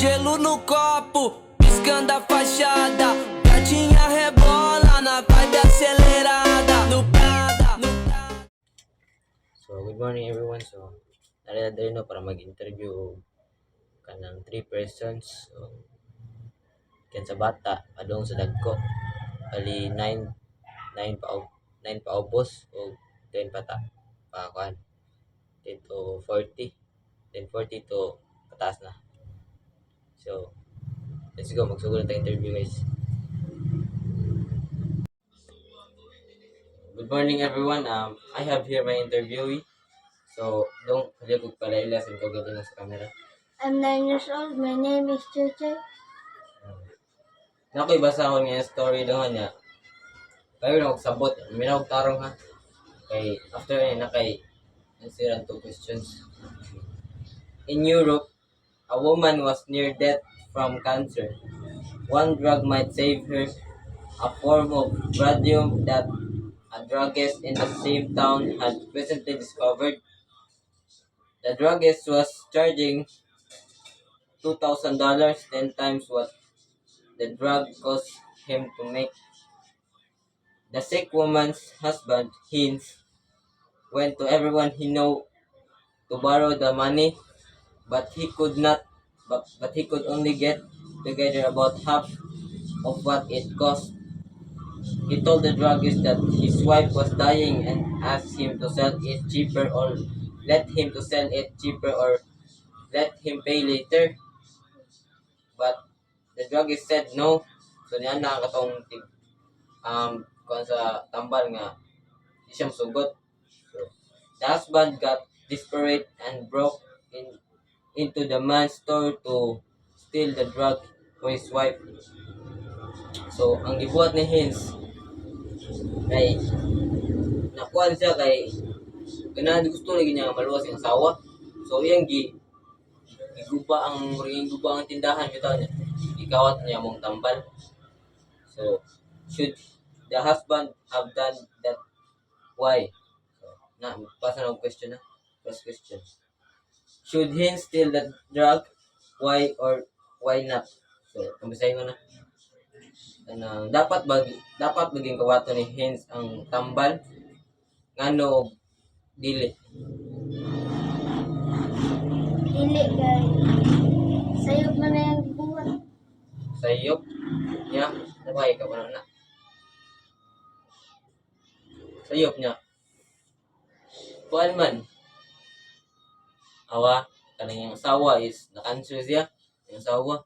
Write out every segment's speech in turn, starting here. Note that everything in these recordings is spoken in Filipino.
gelo no copo, piscando a fachada. Gatinha rebola na vibe acelerada. No Prada, no Prada. So, good morning everyone. So, narito na para mag-interview ka ng 3 persons. So, kan sa bata, adong sa dagko. Bali 9 paubos o 10 pata. Pakuan. 10 to 40. Then 40 to pataas na. So, let's go. Magsugod na tayo interview guys. Good morning everyone. I have here my interviewee. So, dong kaya ko pala ila sa kagawin sa camera. I'm 9 years old. My name is Chuchay. Nakoy basa ko nga story doon niya. Kayo na sabot, minawag tarong ha. Kay after na kay answer ang 2 questions. In Europe, a woman was near death from cancer. One drug might save her, a form of radium that a druggist in the same town had recently discovered. The druggist was charging $2,000, 10 times what the drug cost him to make. The sick woman's husband, Hines, went to everyone he knew to borrow the money, but he could not. But he could only get together about half of what it cost. He told the druggist that his wife was dying and asked him to sell it cheaper or let him to sell it cheaper or let him pay later. But the druggist said no. So niya na katong kuan sa tambal nga di siya masugot. So, the husband got desperate and broke into the man's store to steal the drug for his wife. So, ang gibuhat ni Hines kay nakuan siya kay ganahan gusto lagi niya maluwas ang asawa. So, iyang guba ang tindahan bitaw niya. Gikawat niya mong tambal. So, should the husband have done that? Why? So, pasa na question na. First question. Should he steal the drug? Why or why not? So, kambisahin ko na. Dapat maging kawato ni Hines ang tambal ngano dili. Dili kay sayop man na yung buwan. Sayop niya. Sabay ka pa na. Sayop niya. Kuan man. Awa, kanang yung asawa is na-cancer siya. Yung asawa.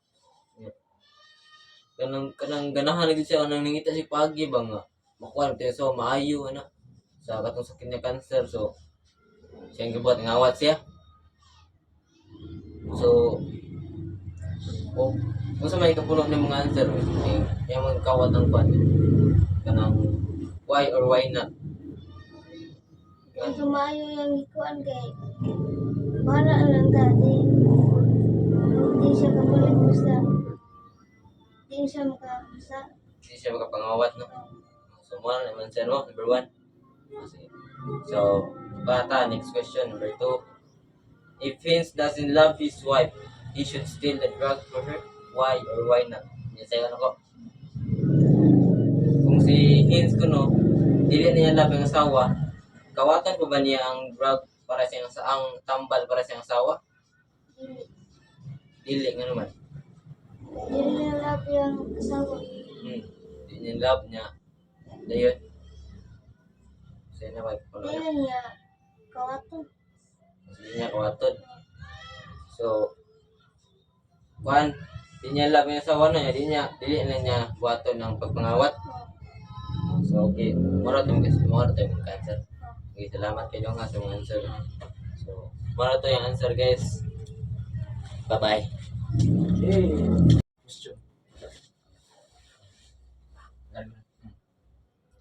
Kanang ganahan lagi siya kanang nangita si pagi ba nga. Makuha tayo so maayo ana. Sa katong sakit niya cancer so siya ang gibuhat ngawat siya. So kung sa may kapuno ng mga answer yung mga kawat ng pan kanang why or why not. Kung sumayo yung hikuan kay para lang dati. Hindi siya kapalit basta. Hindi siya makabasa. Hindi siya makapangawat no. So mo na naman siya no, number 1. So bata, next question, number 2. If Vince doesn't love his wife, he should steal the drug for her. Why or why not? Yan sa'yo ko. Kung si Vince ko no, dili niya love ang asawa, kawatan ko ba niya ang drug para sa ang tambal para sa asawa? Dili. Dili nga naman. Dili niya love yung asawa. Dili niya love niya. Dayon. Sa'yo na wife ko Dili niya kawato. Hindi niya kawaton. So, kuan, di niya love yung asawa na niya, dili na niya buhaton ng pagpangawat. So, okay. Mara tayo yung cancer. Okay, salamat kayo nga sa mga answer. So, mara to yung answer guys. Bye-bye.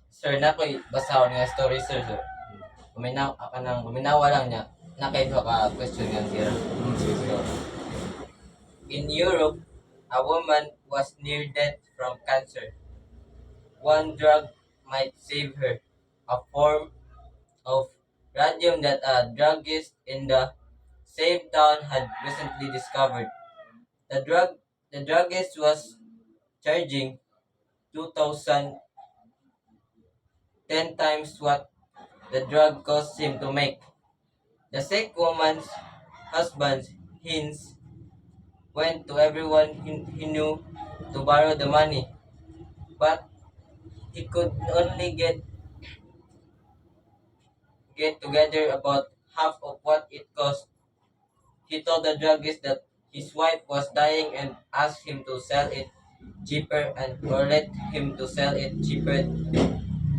Sir, na ko'y basahon nga story sir. So, kuminawa lang niya. Nakaito ka question nga sir. So, in Europe, a woman was near death from cancer. One drug might save her, a form of radium that a druggist in the same town had recently discovered. The druggist was charging 2,000, 10 times what the drug cost him to make. The sick woman's husband, Hinz, went to everyone he knew to borrow the money, but he could only get together about half of what it cost. He told the druggist that his wife was dying and asked him to sell it cheaper and or let him to sell it cheaper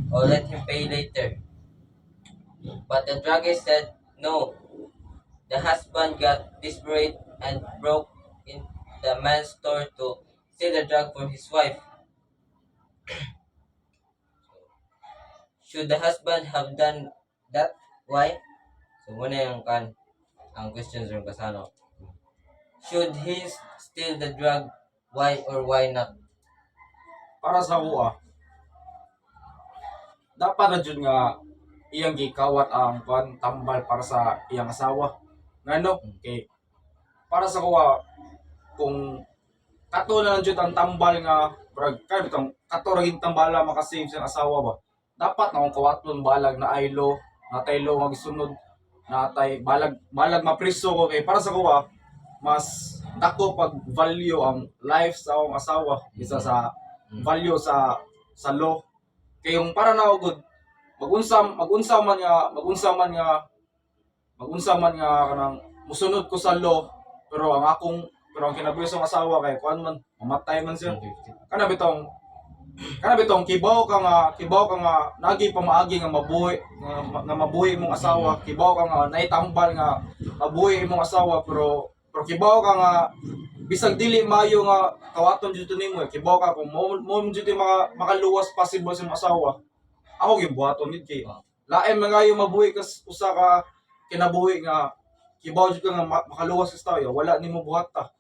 or let him pay later. But the druggist said no. The husband got desperate and broke in the man's store to steal the drug for his wife. Should the husband have done that? Why? So muna yung ang questions rin kasano. Should he steal the drug? Why or why not? Para sa ako dapat na jud nga iyang gikawat ang tambal para sa iyang asawa. Ngano? Okay. Para sa kuha kung kato na lang jud ang tambal nga brag kay bitong kato ra gid tambala makasave sa asawa ba. Dapat na akong kawaton balag na aylo, natay lo nga gisunod, natay balag mapriso ko kay para sa kuha mas dako pag value ang life sa akong asawa isa sa value sa law. Kay yung para na ako good magunsa man nga kanang musunod ko sa law pero ang kinabuhi sa asawa kay kuan man mamatay man siya. Kana bitong kibaw ka nga nagi pamaagi nga mabuhi mong asawa, kibaw ka nga naitambal nga mabuhi imong asawa pero kibaw ka nga bisag dili mayo nga kawaton jud nimo kibaw ka kung mo jud makaluwas possible sa imong asawa. Ako gimbuhaton gid kay lain mangayo mabuhi kas usa ka kinabuhi nga kibaw jud ka nga makaluwas sa tayo wala nimo buhata.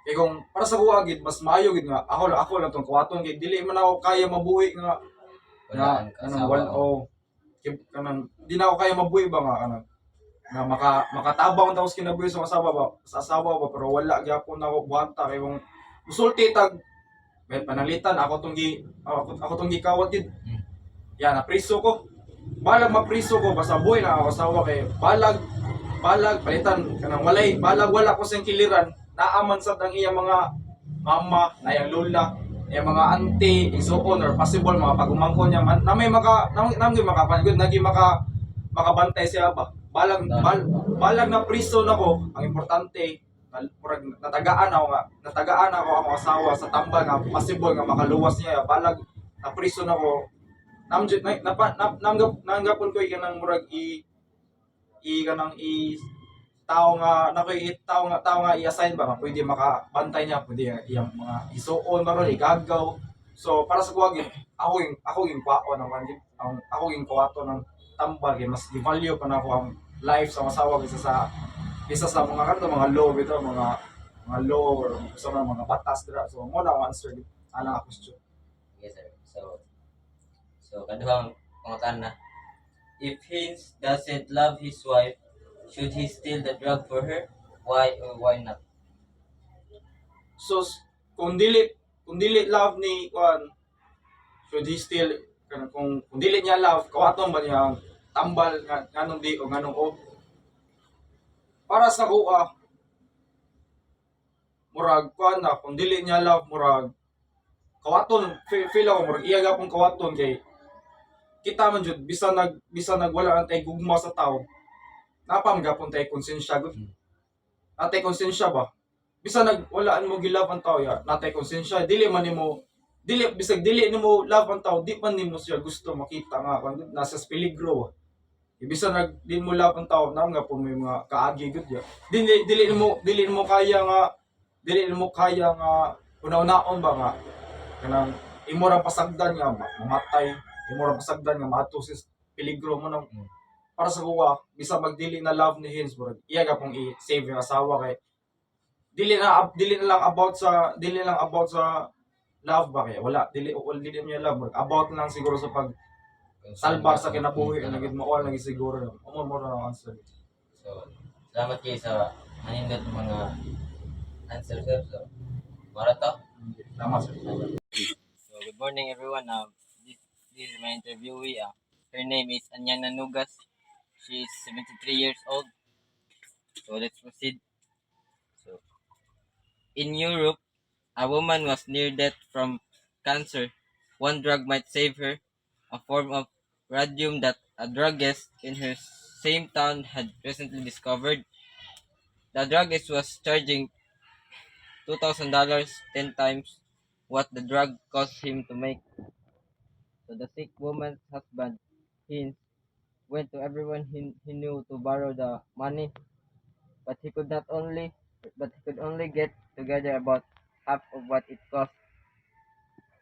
Kaya kung para sa kuha gid mas maayo gid nga ako lang tong kawaton kay dili man ako kaya mabuhi nga kanang di na ako kaya mabuhi ba nga kanang nga makatabang taos kinabuhi sa asawa ba pero wala gyapon ako buhata kay kung musulti tag panalitan ako tong gikawat gid. Yan na priso ko. Balag mapriso ko basta buhi na ako asawa kay balag palitan kanang wala ko sing kiliran naaman sa ang iyang mga mama, na iyang lola, iyang mga auntie, igsuon or possible mga pagumangkon niya man na may makapangod nagi makabantay siya ba. Balag na priso nako ang importante natagaan ako ang asawa sa tambal nga possible nga makaluwas niya balag na priso nako nanggapon ko ikanang murag tao nga i-assign ba pwede makabantay niya pwede iyang mga isuon baron igagaw. So para sa kuwagin ako yung kwaon ako yung kawato ng tambal kay mas i-value pa na ako ang life sa asawa kaysa sa mga mga law bitaw mga law or sa mga batas dira. So mo na ang answer ana question. Yes sir. So kaduhang pangutan na. If Hinz doesn't love his wife, should he steal the drug for her? Why or why not? So kung dili love ni kuan should he still kung dili niya love kawaton ba niya tambal nganong di o nganong o para sa kuha murag kuan na kung dili niya love murag kawaton feel ako murag iya gapon kawaton kay kita man jud bisan nag wala antay gugma sa tao napam gapon tay konsensya gud. Natay konsensya ba? Bisan nagwalaan mo gilove ang tao ya, natay konsensya dili bisag dili nimo love ang tao, di man nimo siya gusto makita nga kung nasa peligro. Bisan di mo love ang tao, na nga po may mga kaagi gud ya. Dili nimo kaya nga una-unaon ba nga kanang imo ra pasagdan nga mamatay, imo ra pasagdan nga maato sa peligro mo nang para sa kuha, bisa magdili na love ni Hinsburg, iya ka pong i-save yung asawa kay dili na lang about sa love ba kaya wala dili niya love about lang siguro sa pag salba sa kinabuhi ang nagid mo lagi siguro mo na ang answer. So salamat kay sa manindot mga answer sir. So, mara to. Tama sir. So, good morning everyone. This is my interviewee. Her name is Anyana Nugas. She is 73 years old. So, let's proceed. So, in Europe, a woman was near death from cancer. One drug might save her, a form of radium that a druggist in her same town had recently discovered. The druggist was charging $2,000, 10 times what the drug cost him to make. So the sick woman's husband, Hines, went to everyone he knew to borrow the money, but he could only get together about half of what it cost.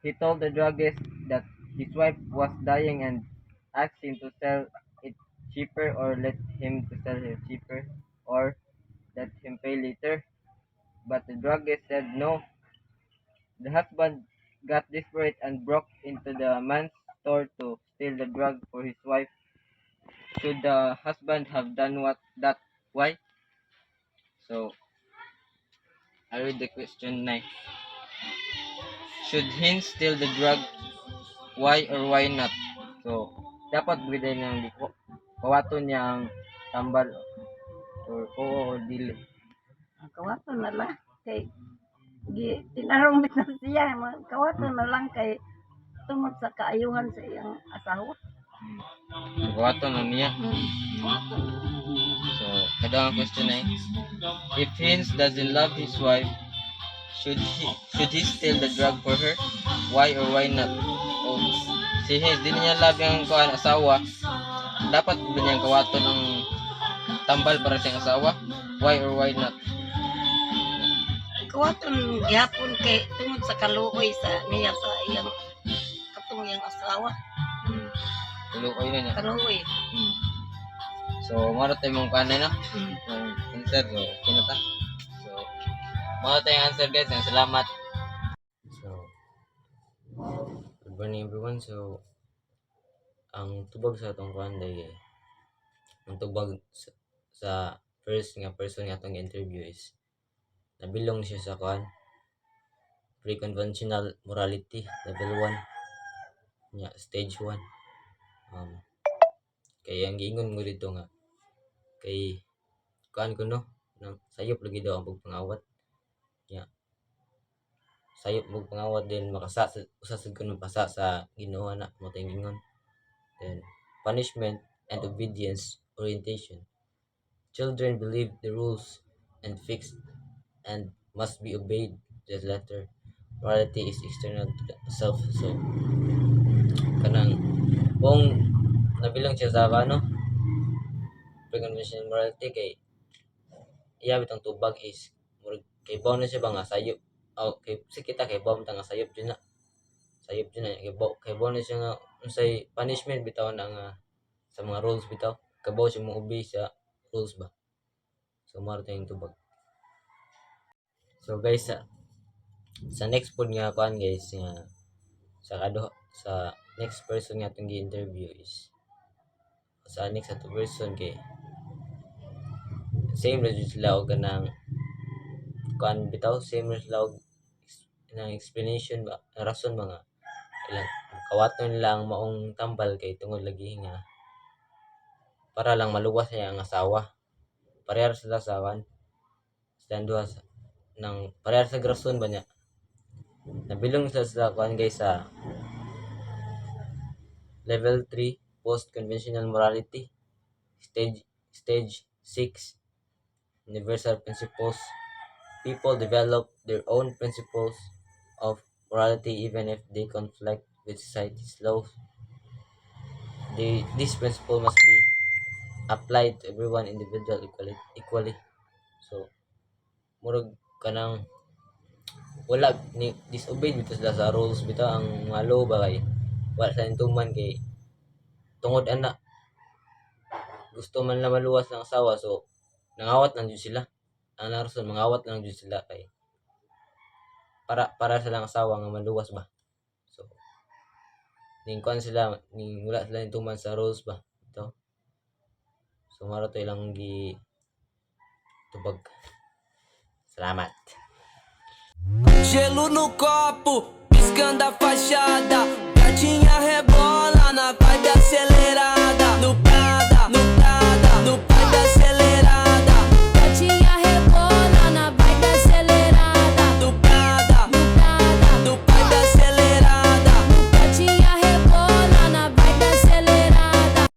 He told the druggist that his wife was dying and asked him to sell it cheaper or let him to sell it cheaper or let him pay later. But the druggist said no. The husband got desperate and broke into the man's store to steal the drug for his wife. Should the husband have done what that? Why? So I read the question now. Should he steal the drug? Why or why not? So dapat bigay ng kawaton niya ang tambal or oo or dili. Ang kawaton na lang kay tinarong bitaw siya kawaton na lang kay tungod sa kaayuhan sa iyang asawa. Kawaton na niya. Kawaton. So kada ang question ay if Hines doesn't love his wife, should he steal the drug for her? Why or why not? O si Hines di niya love yung asawa, dapat ba niyang kawaton ng tambal para sa asawa? Why or why not? Kawaton gihapon kay tungod sa kaluoy sa niya sa iyang katong iyang asawa. Kaluoy na niya. Kaluoy. So maro tayo mong kanan na. Answer so kinata. So maro tayong answer guys. Salamat. So good morning everyone. So ang tubag sa atong kuan day ang tubag sa first nga person nga atong interview is nabilong siya sa kuan pre-conventional morality level 1 nya stage 1. Kaya ang giingon mo dito nga kay kuan ko no nang sayop lagi daw ang pagpangawat nya sayop mo pangawat din makasa usasad ko pasa sa Ginoo na mo tayong gingon. Then punishment and obedience orientation. Children believe the rules and fixed and must be obeyed to the letter. Morality is external to the self. So kanang kung nabilang siya sa ano pre-conventional morality kay iya bitang tubag is kay bawo na siya ba nga sayop kay si kita kay bawo nga sayop dyan na kay bawo na siya nga unsay punishment bitaw na nga sa mga rules bitaw kay bawo siya mo obey sa rules ba. So maro tayong tubag. So guys sa next pod nga kuan guys nga sa next person nga atong gi-interview is sa next ato person kay same ra jud sila og kanang kuan bitaw same ra sila og nang explanation ba rason mga ilang kawaton lang maong tambal kay tungod lagi nga para lang maluwas niya ang asawa. Parehas sila sa kuan silang duha nang parehas sa rason ba niya nabilong sila sa kuan guys sa level 3 post conventional morality stage 6 universal principles. People develop their own principles of morality even if they conflict with society's laws. This principle must be applied to everyone individual equally. So murag kanang wala ni disobey bitaw sila sa rules bitaw ang mga law ba kay wala sa intuman kay tungod ana gusto man la maluwas ng asawa so nangawat lang jud sila. Ang rason mangawat lang jud sila kay para sa lang asawa nga maluwas ba. So ning kuan sila ning wala sila intuman sa rules ba ito. So maro to ilang gi tubag. Salamat. gelo no copo, piscando a fachada. Gatinha rebola na vibe acelerada.